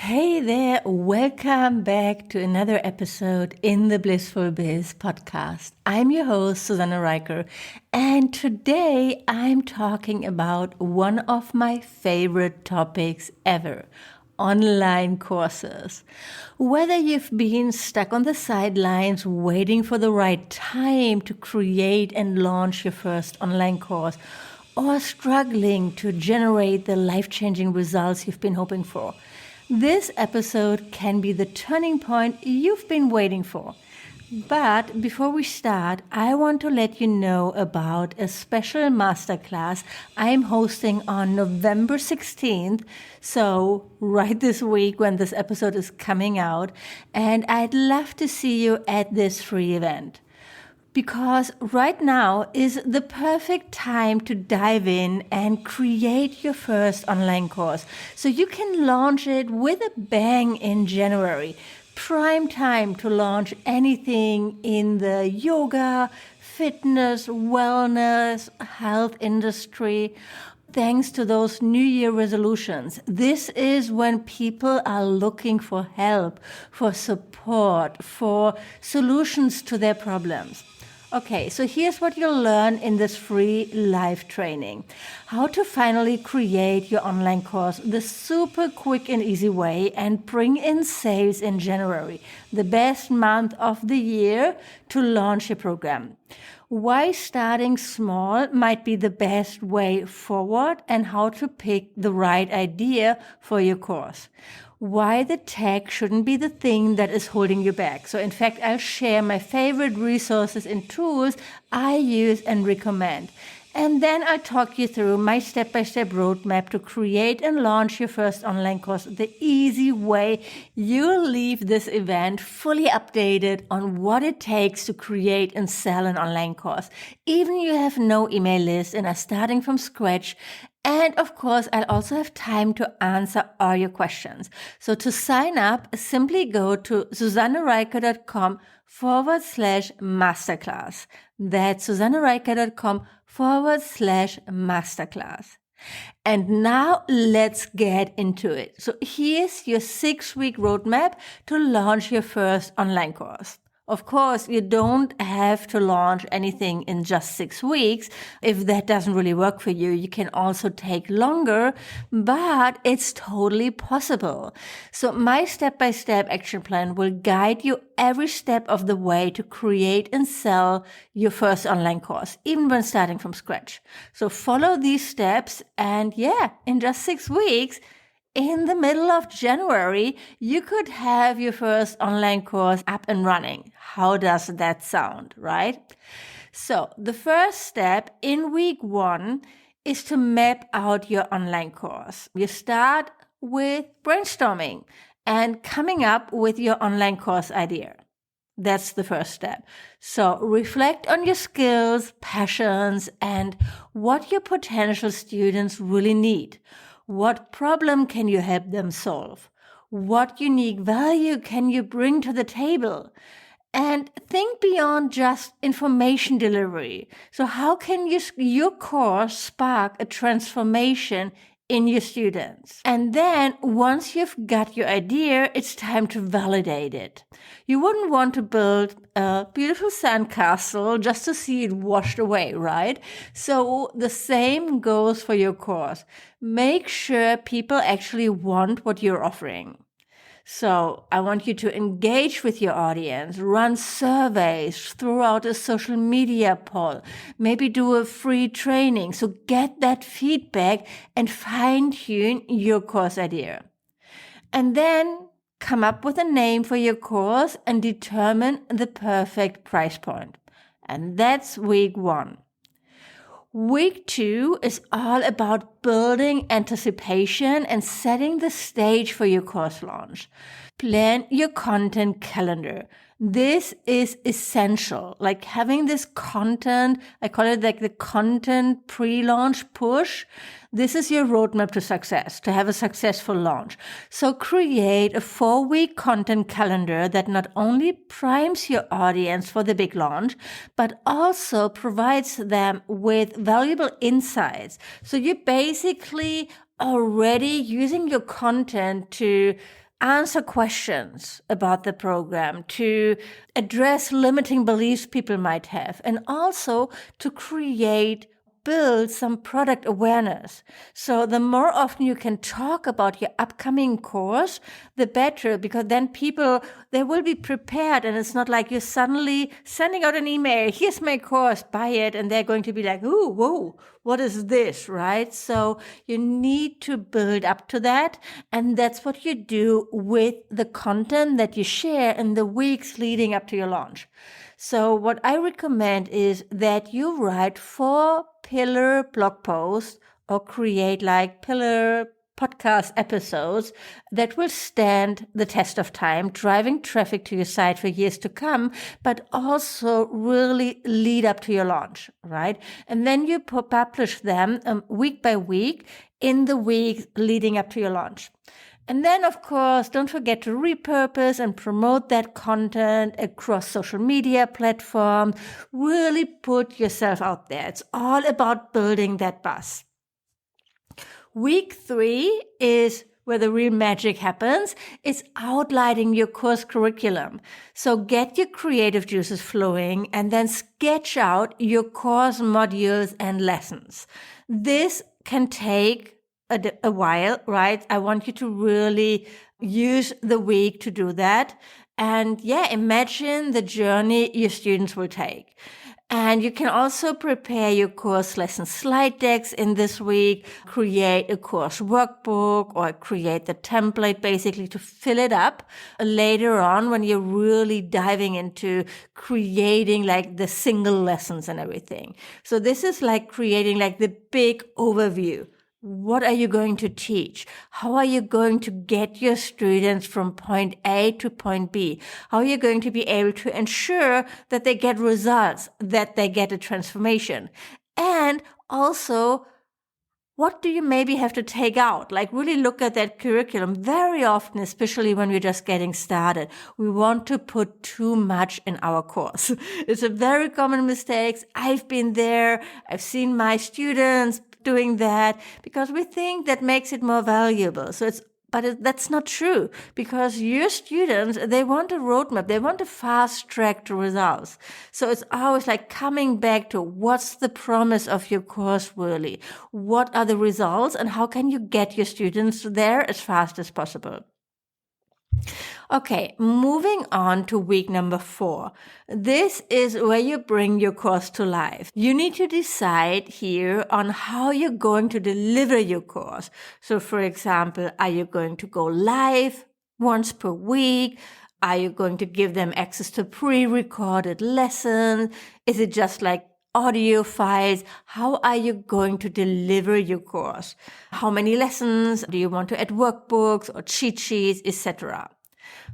Hey there, welcome back to another episode in the Blissful Biz podcast. I'm your host, Susanne Reicher, and today I'm talking about one of my favorite topics ever, online courses. Whether you've been stuck on the sidelines waiting for the right time to create and launch your first online course, or struggling to generate the life-changing results you've been hoping for, this episode can be the turning point you've been waiting for. But before we start, I want to let you know about a special masterclass I'm hosting on November 16th, so right this week when this episode is coming out, and I'd love to see you at this free event. Because right now is the perfect time to dive in and create your first online course so you can launch it with a bang in January. Prime time to launch anything in the yoga, fitness, wellness, health industry. Thanks to those New Year resolutions, this is when people are looking for help, for support, for solutions to their problems. Okay, so here's what you'll learn in this free live training. How to finally create your online course the super quick and easy way and bring in sales in January, the best month of the year to launch your program. Why starting small might be the best way forward and how to pick the right idea for your course. Why the tech shouldn't be the thing that is holding you back. So in fact, I'll share my favorite resources and tools I use and recommend. And then I'll talk you through my step-by-step roadmap to create and launch your first online course the easy way you'll leave this event fully updated on what it takes to create and sell an online course. Even if you have no email list and are starting from scratch. And of course, I'll also have time to answer all your questions. So to sign up, simply go to susannereicher.com/masterclass. That's susannereicher.com/masterclass. And now let's get into it. So here's your 6-week roadmap to launch your first online course. Of course, you don't have to launch anything in just 6 weeks. If that doesn't really work for you, you can also take longer, but it's totally possible. So my step-by-step action plan will guide you every step of the way to create and sell your first online course, even when starting from scratch. So follow these steps and in just 6 weeks, in the middle of January, you could have your first online course up and running. How does that sound, right? So the first step in week 1 is to map out your online course. You start with brainstorming and coming up with your online course idea. That's the first step. So reflect on your skills, passions, and what your potential students really need. What problem can you help them solve? What unique value can you bring to the table? And think beyond just information delivery. So how can your course spark a transformation in your students? And then once you've got your idea, it's time to validate it. You wouldn't want to build a beautiful sandcastle just to see it washed away, right? So the same goes for your course. Make sure people actually want what you're offering. So I want you to engage with your audience, run surveys, throw out a social media poll, maybe do a free training. So get that feedback and fine-tune your course idea. And then come up with a name for your course and determine the perfect price point. And that's week 1. Week 2 is all about building anticipation and setting the stage for your course launch. Plan your content calendar. This is essential, like having this content, I call it like the content pre-launch push. This is your roadmap to success, to have a successful launch. So create a 4-week content calendar that not only primes your audience for the big launch, but also provides them with valuable insights. So you're basically already using your content to answer questions about the program, to address limiting beliefs people might have, and also to build some product awareness. So the more often you can talk about your upcoming course, the better, because then people, they will be prepared, and it's not like you're suddenly sending out an email, here's my course, buy it, and they're going to be like, ooh, whoa, what is this, right? So you need to build up to that, and that's what you do with the content that you share in the weeks leading up to your launch. So what I recommend is that you write 4 pillar blog posts or create like pillar podcast episodes that will stand the test of time, driving traffic to your site for years to come, but also really lead up to your launch, right? And then you publish them week by week in the weeks leading up to your launch. And then, of course, don't forget to repurpose and promote that content across social media platforms. Really put yourself out there. It's all about building that buzz. Week 3 is where the real magic happens. It's outlining your course curriculum. So get your creative juices flowing and then sketch out your course modules and lessons. This can take a while, right? I want you to really use the week to do that. And imagine the journey your students will take. And you can also prepare your course lesson slide decks in this week, create a course workbook, or create the template basically to fill it up later on when you're really diving into creating like the single lessons and everything. So this is like creating like the big overview. What are you going to teach? How are you going to get your students from point A to point B? How are you going to be able to ensure that they get results, that they get a transformation? And also, what do you maybe have to take out? Like really look at that curriculum. Very often, especially when we're just getting started, we want to put too much in our course. It's a very common mistake. I've been there. I've seen my students doing that because we think that makes it more valuable. But that's not true, because your students, they want a roadmap. They want a fast track to results. So it's always like coming back to what's the promise of your course really? What are the results, and how can you get your students there as fast as possible? Okay, moving on to week number 4. This is where you bring your course to life. You need to decide here on how you're going to deliver your course. So for example, are you going to go live once per week? Are you going to give them access to pre-recorded lessons? Is it just like audio files? How are you going to deliver your course? How many lessons? Do you want to add workbooks or cheat sheets, etc.?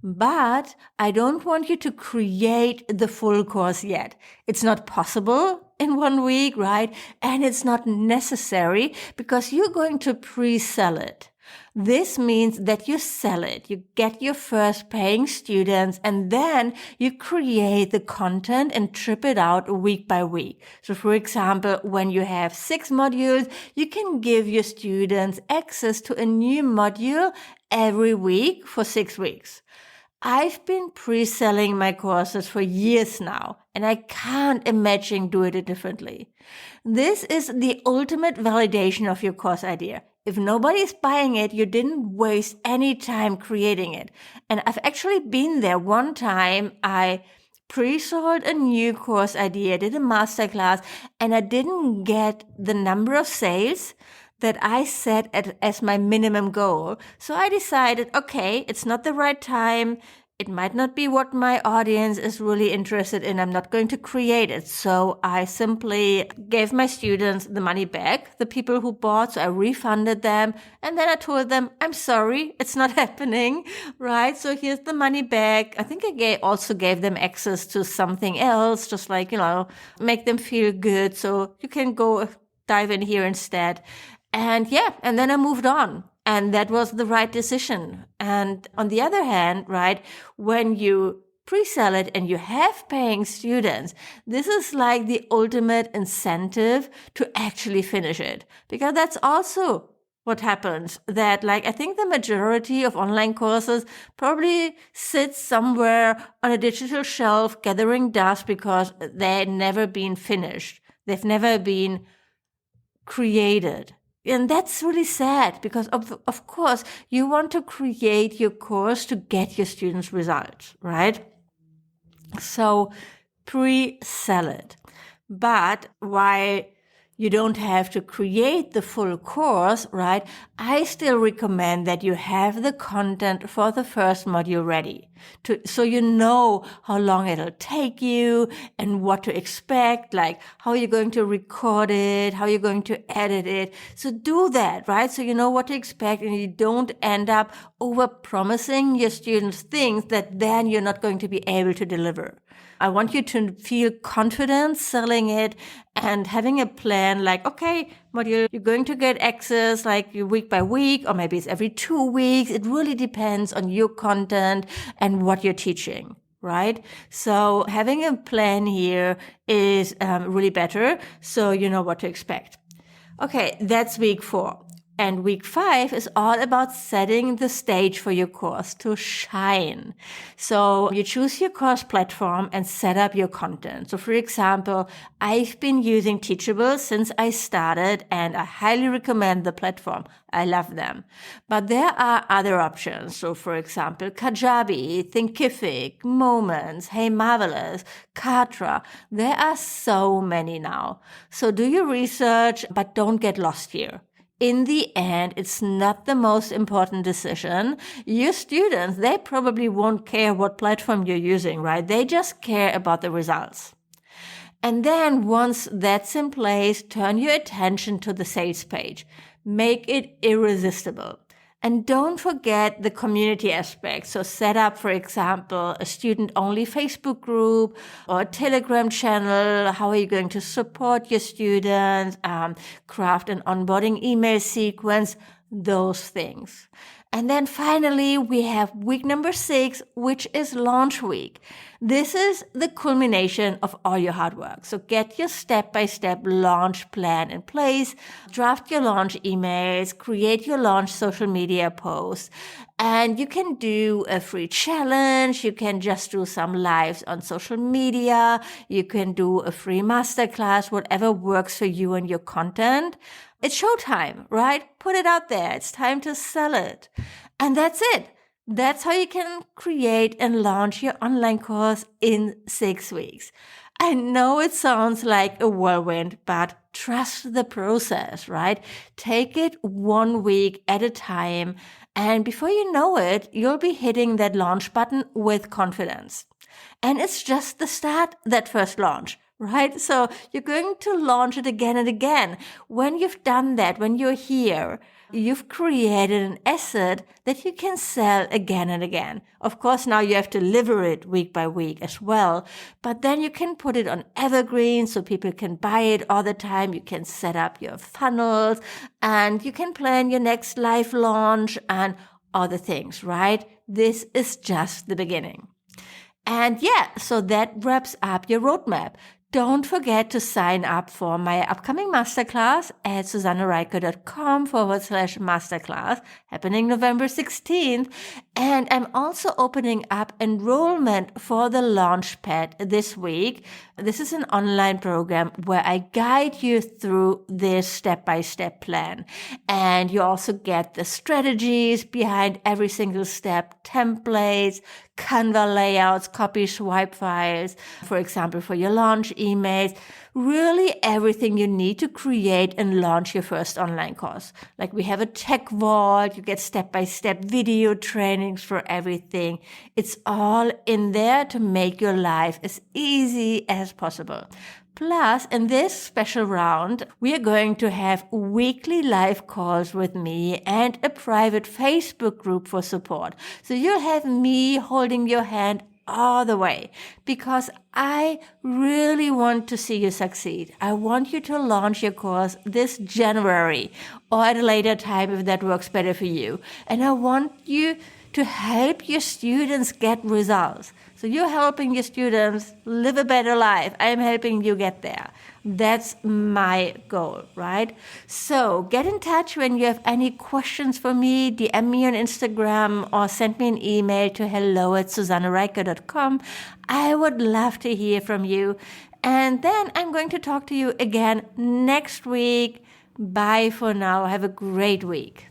But I don't want you to create the full course yet. It's not possible in 1 week, right? And it's not necessary because you're going to pre-sell it. This means that you sell it, you get your first paying students, and then you create the content and trip it out week by week. So for example, when you have 6 modules, you can give your students access to a new module every week for 6 weeks. I've been pre-selling my courses for years now, and I can't imagine doing it differently. This is the ultimate validation of your course idea. If nobody's buying it, you didn't waste any time creating it. And I've actually been there one time. I pre-sold a new course idea, did a masterclass, and I didn't get the number of sales that I set as my minimum goal. So I decided, okay, it's not the right time. It might not be what my audience is really interested in. I'm not going to create it. So I simply gave my students the money back, the people who bought. So I refunded them. And then I told them, I'm sorry, it's not happening, right? So here's the money back. I think I also gave them access to something else, just like, make them feel good. So you can go dive in here instead. And then I moved on. And that was the right decision. And on the other hand, right, when you pre-sell it and you have paying students, this is like the ultimate incentive to actually finish it. Because that's also what happens? That I think the majority of online courses probably sit somewhere on a digital shelf gathering dust because they've never been finished. They've never been created. And that's really sad because of course you want to create your course to get your students results, right? So pre-sell it. But why you don't have to create the full course, right? I still recommend that you have the content for the first module ready, so you know how long it'll take you and what to expect, like how you're going to record it, how you're going to edit it. So do that, right? So you know what to expect and you don't end up over-promising your students things that then you're not going to be able to deliver. I want you to feel confident selling it and having a plan like, okay, module, you're going to get access week by week, or maybe it's every 2 weeks. It really depends on your content and what you're teaching, right? So having a plan here is really better, so you know what to expect. Okay, that's week 4. And week 5 is all about setting the stage for your course to shine. So you choose your course platform and set up your content. So for example, I've been using Teachable since I started and I highly recommend the platform. I love them. But there are other options. So for example, Kajabi, Thinkific, Moments, Hey Marvelous, Kartra. There are so many now. So do your research, but don't get lost here. In the end, it's not the most important decision. Your students, they probably won't care what platform you're using, right? They just care about the results. And then once that's in place, turn your attention to the sales page. Make it irresistible. And don't forget the community aspect. So set up, for example, a student-only Facebook group or a Telegram channel. How are you going to support your students? Craft an onboarding email sequence, those things. And then finally, we have week number 6, which is launch week. This is the culmination of all your hard work. So get your step-by-step launch plan in place, draft your launch emails, create your launch social media posts, and you can do a free challenge. You can just do some lives on social media. You can do a free masterclass, whatever works for you and your content. It's showtime, right? Put it out there. It's time to sell it. And that's it. That's how you can create and launch your online course in 6 weeks. I know it sounds like a whirlwind, but trust the process, right? Take it 1 week at a time. And before you know it, you'll be hitting that launch button with confidence. And it's just the start, that first launch. Right? So you're going to launch it again and again. When you've done that, when you're here, you've created an asset that you can sell again and again. Of course, now you have to deliver it week by week as well, but then you can put it on evergreen so people can buy it all the time. You can set up your funnels and you can plan your next live launch and other things, right? This is just the beginning. And so that wraps up your roadmap. Don't forget to sign up for my upcoming masterclass at susannereike.com/masterclass, happening November 16th. And I'm also opening up enrollment for the Launchpad this week. This is an online program where I guide you through this step-by-step plan. And you also get the strategies behind every single step, templates, Canva layouts, copy swipe files, for example, for your launch emails, really everything you need to create and launch your first online course. Like we have a tech vault, you get step-by-step video trainings for everything. It's all in there to make your life as easy as possible. Plus, in this special round, we are going to have weekly live calls with me and a private Facebook group for support. So you'll have me holding your hand all the way because I really want to see you succeed. I want you to launch your course this January or at a later time if that works better for you. And I want you to help your students get results. So you're helping your students live a better life. I'm helping you get there. That's my goal, right? So get in touch when you have any questions for me. DM me on Instagram or send me an email to hello@susannereiker.com. I would love to hear from you. And then I'm going to talk to you again next week. Bye for now. Have a great week.